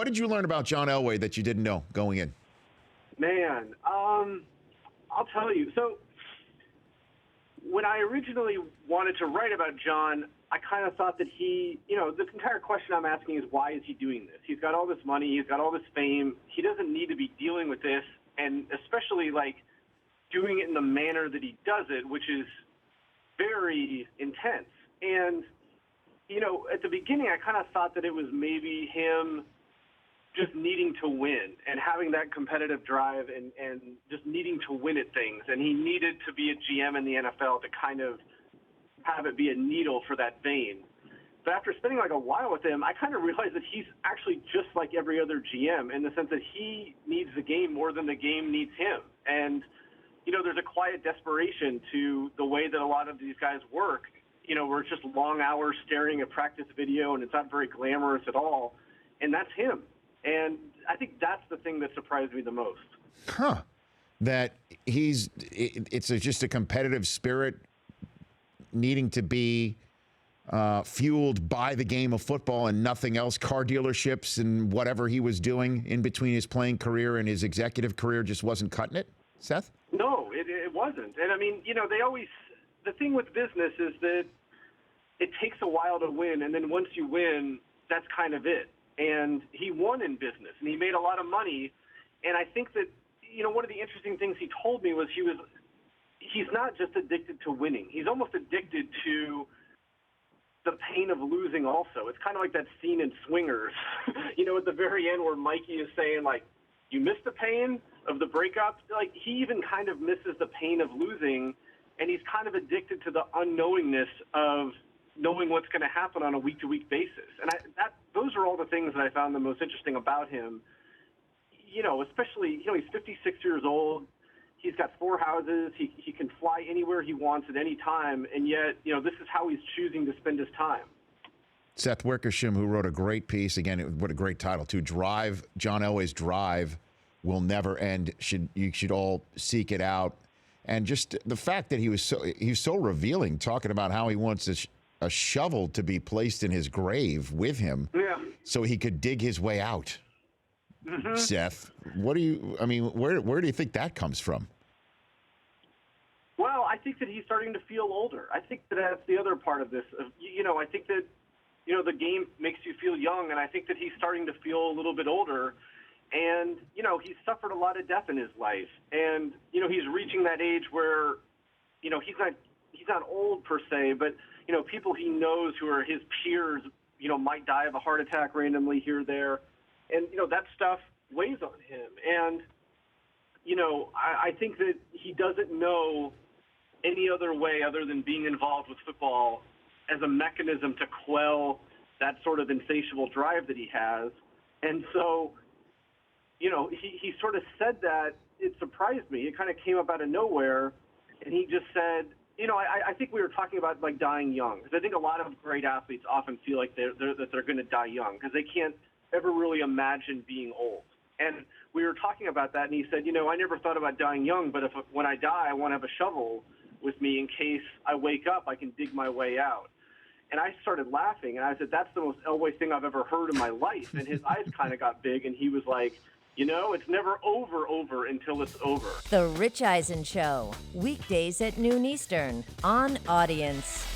What did you learn about John Elway that you didn't know going in? Man, I'll tell you. So when I originally wanted to write about John, I kind of thought that the entire question I'm asking is, why is he doing this? He's got all this money. He's got all this fame. He doesn't need to be dealing with this, and especially, doing it in the manner that he does it, which is very intense. And, at the beginning, I kind of thought that it was maybe him just needing to win and having that competitive drive and just needing to win at things. And he needed to be a GM in the NFL to kind of have it be a needle for that vein. But after spending a while with him, I kind of realized that he's actually just like every other GM in the sense that he needs the game more than the game needs him. And, there's a quiet desperation to the way that a lot of these guys work, where it's just long hours staring at practice video and it's not very glamorous at all. And that's him. And I think that's the thing that surprised me the most. Huh. That it's just a competitive spirit needing to be fueled by the game of football and nothing else. Car dealerships and whatever he was doing in between his playing career and his executive career just wasn't cutting it, Seth? No, it wasn't. And I mean, the thing with business is that it takes a while to win. And then once you win, that's kind of it. And he won in business, and he made a lot of money. And I think that, one of the interesting things he told me was he's not just addicted to winning. He's almost addicted to the pain of losing also. It's kind of like that scene in Swingers, at the very end where Mikey is saying, you miss the pain of the breakup. He even kind of misses the pain of losing, and he's kind of addicted to the unknowingness of knowing what's going to happen on a week-to-week basis. And those are all the things that I found the most interesting about him. Especially, he's 56 years old. He's got 4 houses. He can fly anywhere he wants at any time. And yet, this is how he's choosing to spend his time. Seth Wickersham, who wrote a great piece, again, what a great title, too. Drive, John Elway's Drive Will Never End. You should all seek it out. And just the fact that he was so revealing, talking about how he wants a shovel to be placed in his grave with him, so he could dig his way out. Mm-hmm. Seth, where do you think that comes from? Well, I think that he's starting to feel older. I think that that's the other part of this. I think that, the game makes you feel young, and I think that he's starting to feel a little bit older. And, he's suffered a lot of death in his life. And, he's reaching that age where, he's not old per se, but, people he knows who are his peers, might die of a heart attack randomly here or there. And, that stuff weighs on him. And, I think that he doesn't know any other way other than being involved with football as a mechanism to quell that sort of insatiable drive that he has. And so, he sort of said that. It surprised me. It kind of came up out of nowhere. And he just said, I think we were talking about dying young, because I think a lot of great athletes often feel like they're going to die young because they can't ever really imagine being old. And we were talking about that, and he said, I never thought about dying young, but when I die, I want to have a shovel with me in case I wake up, I can dig my way out. And I started laughing, and I said, that's the most Elway thing I've ever heard in my life. And his eyes kind of got big, and he was like, it's never over until it's over. The Rich Eisen Show, weekdays at noon Eastern on Audience.